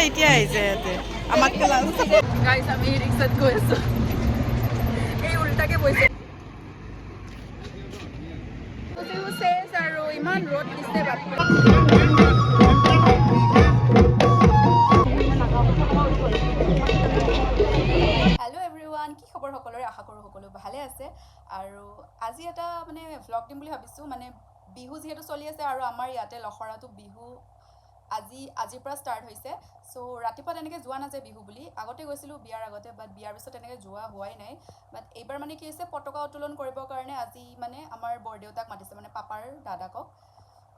এতিয়া আহিছে ইয়াতে আমাক গাইজ আমি ৰিক্সাত গৈ আছো এই উল্টাকে বৈছে আৰু ইমান ৰ'দ দিছে বাপৰে হেল্ল' এভৰিৱান কি খবৰ সকলোৰে আশা কৰোঁ সকলো ভালে আছে আৰু আজি এটা মানে ভ্লগ দিম বুলি ভাবিছোঁ মানে বিহু যিহেতু চলি আছে আৰু আমাৰ ইয়াতে লখৰাটো বিহু আজিৰ পৰা ষ্টাৰ্ট হৈছে চ' ৰাতিপুৱা তেনেকৈ যোৱা নাযায় বিহু বুলি আগতে গৈছিলোঁ বিয়াৰ আগতে বাট বিয়াৰ পিছত তেনেকৈ যোৱা হোৱাই নাই বাট এইবাৰ মানে কি হৈছে পতাকা উত্তোলন কৰিবৰ কাৰণে আজি মানে আমাৰ বৰদেউতাক মাতিছে মানে পাপাৰ দাদাকক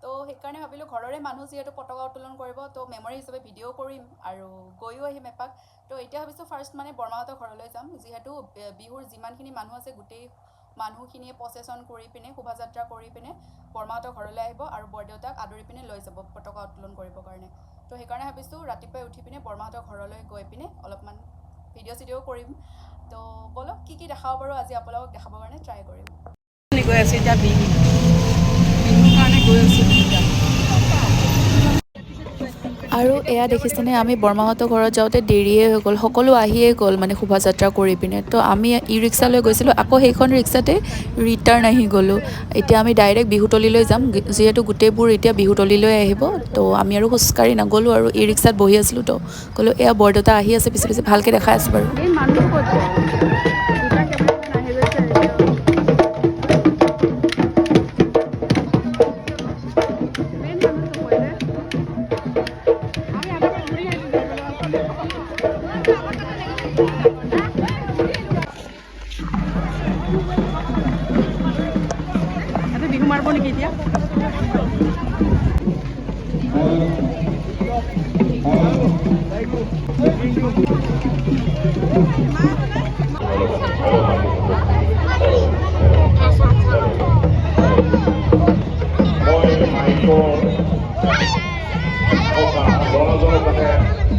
তো সেইকাৰণে ভাবিলোঁ ঘৰৰে মানুহ যিহেতু পতাকা উত্তোলন কৰিব তো মেমৰি হিচাপে ভিডিঅ' কৰিম আৰু গৈও আহিম এপাক তো এতিয়া ভাবিছোঁ ফাৰ্ষ্ট মানে বৰমাহঁতৰ ঘৰলৈ যাম যিহেতু বিহুৰ যিমানখিনি মানুহ আছে গোটেই মানুহখিনিয়ে প্ৰচেছন কৰি পিনে শোভাযাত্ৰা কৰি পিনে বৰমাহঁতৰ ঘৰলৈ আহিব আৰু বৰদেউতাক আদৰি পিনে লৈ যাব পতাকা উত্তোলন কৰিবৰ কাৰণে তো সেইকাৰণে ভাবিছোঁ ৰাতিপুৱাই উঠি পিনে বৰমাহঁতৰ ঘৰলৈ গৈ পিনে অলপমান ভিডিঅ' কৰিম তো বলক কি দেখাব পাৰোঁ আজি আপোনালোকক দেখাবৰ কাৰণে ট্ৰাই কৰিম গৈ আছোঁ এতিয়া বিহুৰ কাৰণে গৈ আছোঁ আৰু এয়া দেখিছেনে আমি বৰমাহঁতৰ ঘৰত যাওঁতে দেৰিয়ে হৈ গ'ল সকলো আহিয়ে গ'ল মানে শোভাযাত্ৰা কৰি পিনে তো আমি ই ৰিক্সা লৈ গৈছিলোঁ আকৌ সেইখন ৰিক্সাতে ৰিটাৰ্ণ আহি গ'লোঁ এতিয়া আমি ডাইৰেক্ট বিহুতলীলৈ যাম যিহেতু গোটেইবোৰ এতিয়া বিহুতলীলৈ আহিব তো আমি আৰু খোজকাঢ়ি নগ'লোঁ আৰু ই ৰিক্সাত বহি আছিলোঁ তো ক'লোঁ এয়া বৰদেউতা আহি আছে পিছে পিছে ভালকৈ দেখাই আছোঁ বাৰু বিহু মাৰিব নেকি এতিয়া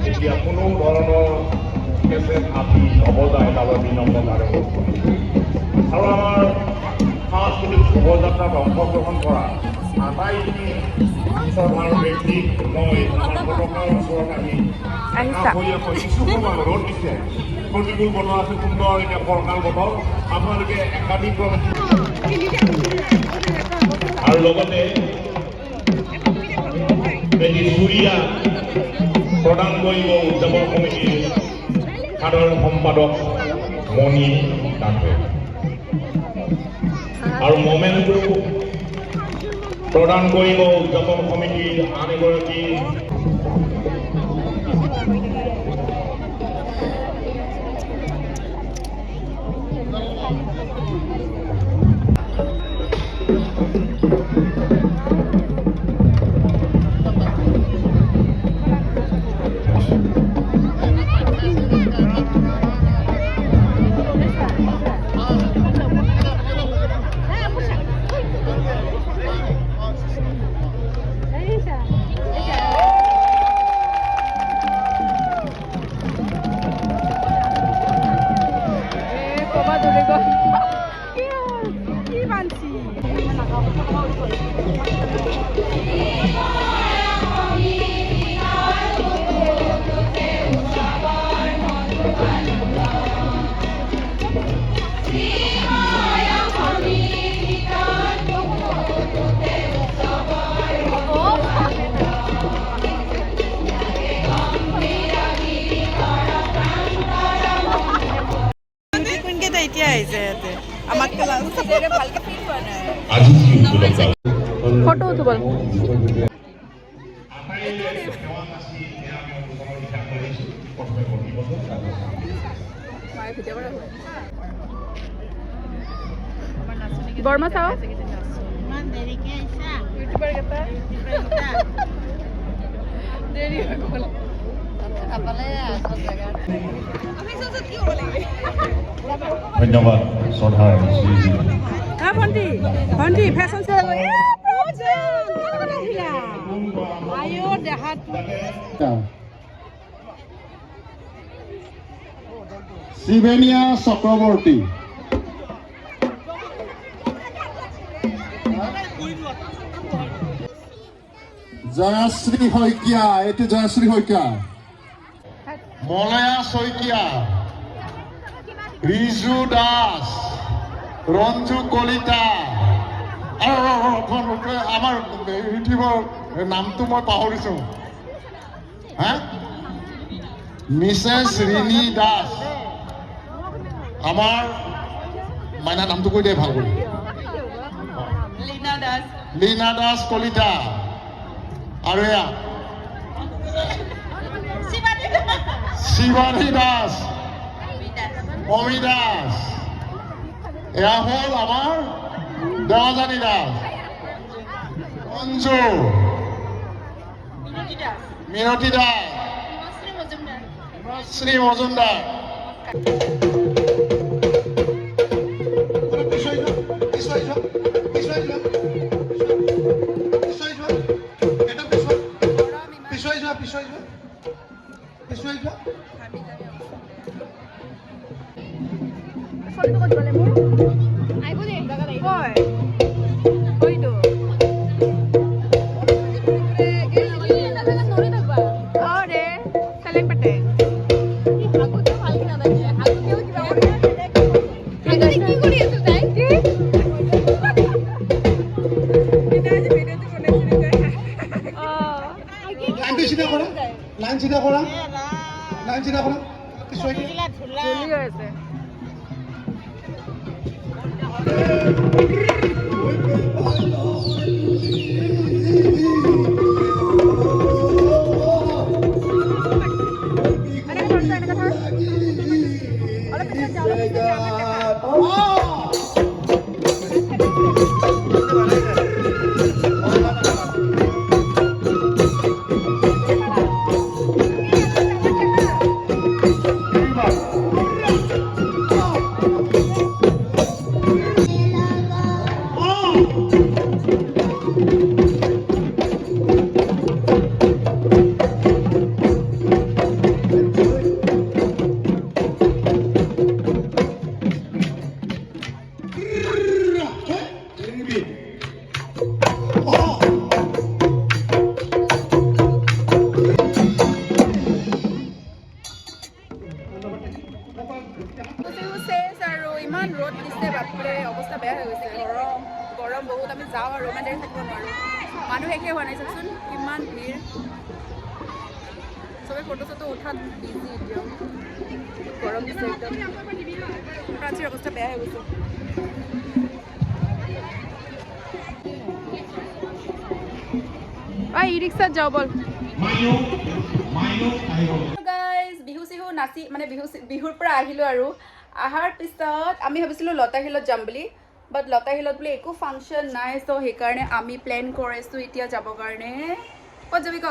এতিয়া কোনো ধৰণৰ কেছেট আদি নবজায় তালৈ বিনম্ৰতাৰে আৰু আমাৰ সাংস্কৃতিক শোভাযাত্ৰাত অংশগ্ৰহণ কৰা আটাইখিনি শ্ৰদ্ধাৰ ব্যক্তিক মই আমাৰ পতাকাৰ ওচৰত আহি কিছু সময় ৰ'দ দিছে প্ৰতিকূল বতৰ আছে সুন্দৰ এতিয়া ফৰকাল বতৰ আপোনালোকে একাধিক্ৰমে আৰু লগতে চুৰিয়া প্ৰদান কৰিব উদযাপন সমিতিৰ সাধাৰণ সম্পাদক মণি দাসে আৰু মমেণ্টটো প্ৰদান কৰিব উদযাপন সমিতিৰ আন এগৰাকী এতিয়া আহিছে ইয়াতে আমাক ভালকে ফিল হোৱা নাই ফটো উঠিব বৰ্মা চাওঁ দেৰি হৈ গ'ল ধন্যবাদ শ্ৰদ্ধাৰ ভণ্টি ফেশ্বন শিবেনিয়া চক্ৰৱৰ্তী জয়শ্ৰী শইকীয়া এইটো জয়শ্ৰী শইকীয়া মলয়া শইকীয়া, ৰিজু দাস, ৰঞ্জু কলিতা, আৰু আমাৰ ইউটিউবৰ নামটো মই পাহৰিছো, হা, মিছেছ ৰিণী দাস, আমাৰ মাইনা নামটো কৈ দিয়ে ভাল কৰি, লীনা দাস কলিতা, আৰু এয়া শিৱানী দাস, অমি দাস, এয়া হ'ল আমাৰ দেৱাজানী দাস, অঞ্জু, মিনতী দাস, শ্ৰী মজুমদাৰ। লাইন চিধা কৰা, পিছুৱাই দিয়া। ইমান ৰ'দ দিছে বাপৰে, অৱস্থা বেয়া হৈ গৈছে, গৰম বহুত। আমি যাওঁ আৰু ইমান দেৰি থাকিব নোৱাৰোঁ, মানুহ শেষে হোৱা নাই, চাওকচোন কিমান ভিৰ, চবে ফটো চটো উঠাত বিজি এতিয়াও, গৰম দিছে একদম, প্ৰাচীৰ অৱস্থা বেয়া হৈ গৈছে। ই ৰিক্সাত যাওঁ বল। গাইজ বিহু চিহু নাচি মানে বিহুৰ পৰা আহিলোঁ আৰু অহাৰ পিছত আমি ভাবিছিলোঁ লতা শিলত যাম বুলি, বাট লতা শিলত বুলি একো ফাংচন নাই, চ' সেইকাৰণে আমি প্লেন কৰিছোঁ এতিয়া যাবৰ কাৰণে। ক'ত যাবি ক?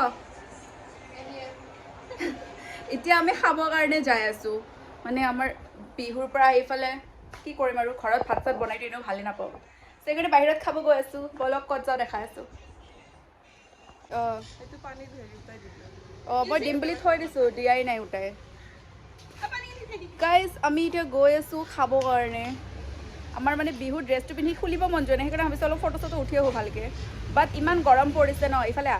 এতিয়া আমি খাবৰ কাৰণে যাই আছোঁ, মানে আমাৰ বিহুৰ পৰা এইফালে কি কৰিম আৰু, ঘৰত ভাত চাত বনাই দিওঁ ভালেই নাপাওঁ, সেইকাৰণে বাহিৰত খাব গৈ আছোঁ। বলক ক'ত যাওঁ দেখাই আছোঁ। মই দিম বুলি থৈ দিছোঁ, দিয়াই নাই উঠাই। গাইজ আমি এতিয়া গৈ আছোঁ খাবৰ কাৰণে। আমাৰ মানে বিহুৰ ড্ৰেছটো পিন্ধি খুলিব মন যোৱা নাই, সেইকাৰণে ভাবিছোঁ অলপ ফটো চটো উঠি আহোঁ ভালকৈ, বাট ইমান গৰম পৰিছে ন, ইফালে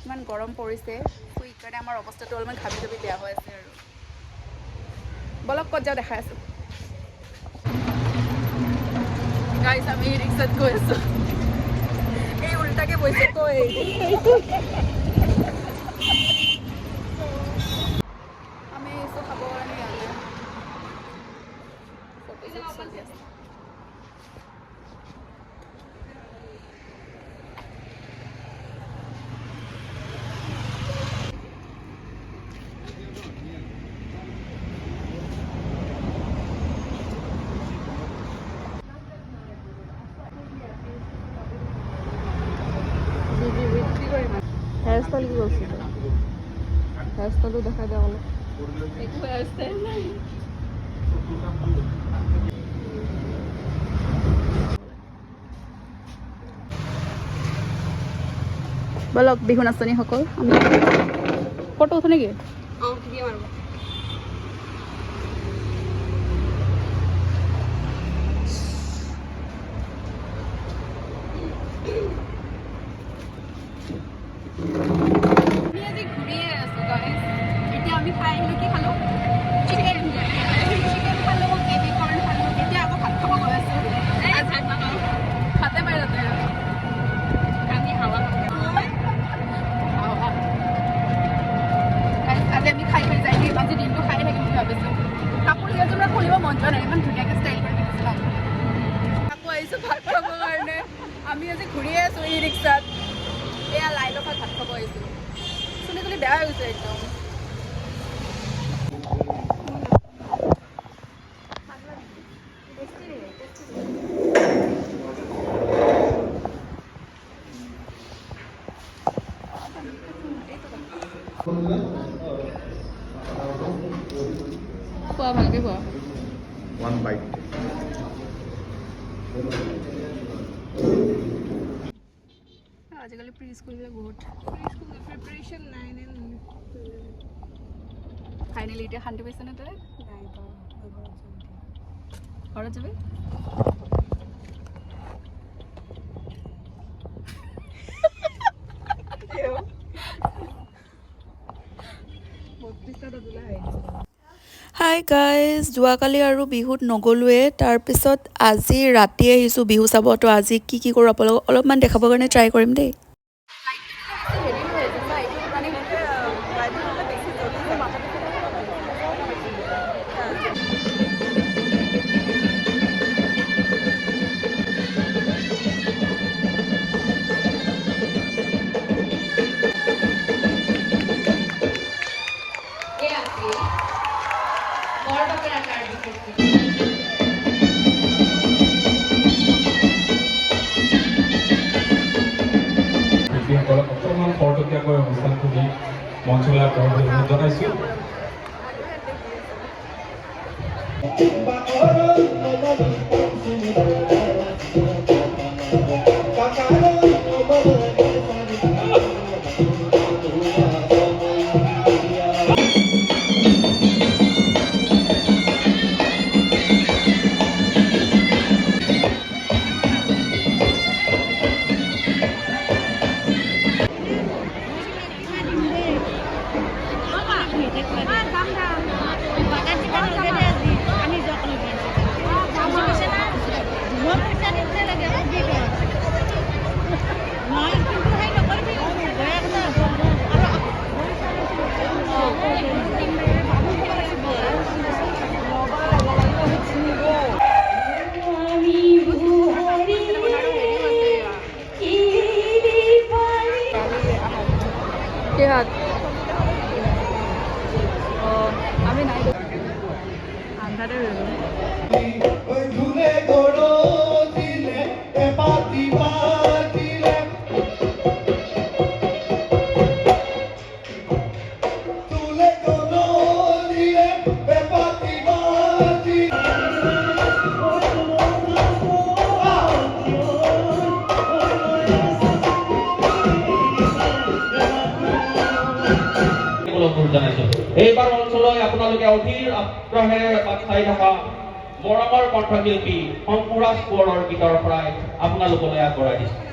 ইমান গৰম পৰিছে, ত' সেইকাৰণে আমাৰ অৱস্থাটো অলপমান ঘামি ঘামি বেয়া হৈ আছে আৰু। বলক ক'ত যাওঁ দেখাই আছোঁ। গাইজ আমি ৰিক্সাত গৈ আছোঁ, এই উল্টাকে বহিছে কৈ আমি এইটো খাব কাৰণে ইয়ালে ফটো চলি আছে। হেয়াৰ ষ্টাইল কি কৰিছে? হেয়াৰ ষ্টাইলো দেখাই দিয়া অলপ। একো হেয়াৰ ষ্টাইল নাই। বলক বিহু নাচনীসকল, আমি ফটো উঠো নেকি? আমি আজি ঘূৰিয়ে আছোঁ গাইজ, এতিয়া আমি খাই ওলাই আহিলোঁ কি খালোঁ চিকেন খালোঁ বেবি কৰ্ণ খালোঁ এতিয়া আকৌ ভাত খাব গৈ আছোঁ ভাতে পাই তাতে আমি হাৱা আজি আমি খাই খাই যাই থাকিম আজি দিনটো খাই থাকিম বুলি ভাবিছোঁ কাপোৰ যিহেতু মোৰ খুলিব মন যোৱা নাই ইমান ধুনীয়াকৈ ষ্টাইল কৰি দেখিছিলোঁ আকৌ আহিছোঁ ভাত খাবৰ কাৰণে আমি আজি ঘূৰিয়ে আছোঁ ই ৰিক্সাত এয়া লাইলফত ভাত খাব আহিছোঁ চুলি তুলি বেয়া হৈ গৈছে একদম খোৱা ভালকৈ খোৱা One bite. আজিকালি প্ৰি স্কুলবিলাক বহুত প্ৰিপাৰেশ্যন নাই নে ফাইনেলি এতিয়া শান্তি পাইছেনে তই ঘৰত যাবি হাই গাইজ যোৱাকালি আৰু বিহুত নগ'লোৱে তাৰপিছত আজি ৰাতি আহিছোঁ বিহু চাব তো আজি কি কৰোঁ আপোনালোকক অলপমান দেখাবৰ কাৰণে ট্ৰাই কৰিম দেই শিল্পীসকলক অকণমান খৰতকীয়াকৈ অনুষ্ঠানখিনি মঞ্চলৈ আগবঢ়াবলৈ অনুৰোধ জনাইছোঁ কিহত আমি নাই আন্ধাৰে হৈ গ'ল এইবাৰ অঞ্চললৈ আপোনালোকে অধীৰ আগ্ৰহেৰে বাট চাই থকা মৰমৰ কণ্ঠশিল্পী শংকুৰাজ কোঁৱৰৰ গীতৰ পৰাই আপোনালোকলৈ আগবঢ়াই দিছোঁ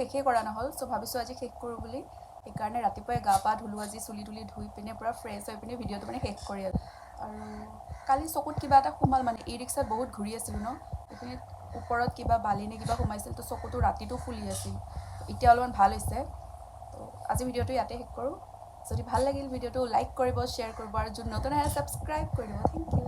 শেষেই কৰা নহ'ল, চ' ভাবিছোঁ আজি শেষ কৰোঁ বুলি। সেইকাৰণে ৰাতিপুৱাই গা পা ধুলোঁ, আজি চুলি তুলি ধুই পিনে পূৰা ফ্ৰেছ হৈ পিনে ভিডিঅ'টো মানে শেষ কৰি আছোঁ। আৰু কালি চকুত কিবা এটা সোমাল, মানে ই ৰিক্সাত বহুত ঘূৰি আছিলোঁ ন, এইখিনিত ওপৰত কিবা বালি নে কিবা সোমাইছিল, তো চকুটো ৰাতিটো ফুলি আছিল। এতিয়া অলপমান ভাল হৈছে। তো আজি ভিডিঅ'টো ইয়াতে শেষ কৰোঁ। যদি ভাল লাগিল ভিডিঅ'টো লাইক কৰিব, শ্বেয়াৰ কৰিব, আৰু যোন নতুন আহে ছাবস্ক্ৰাইব কৰি দিব। Thank U.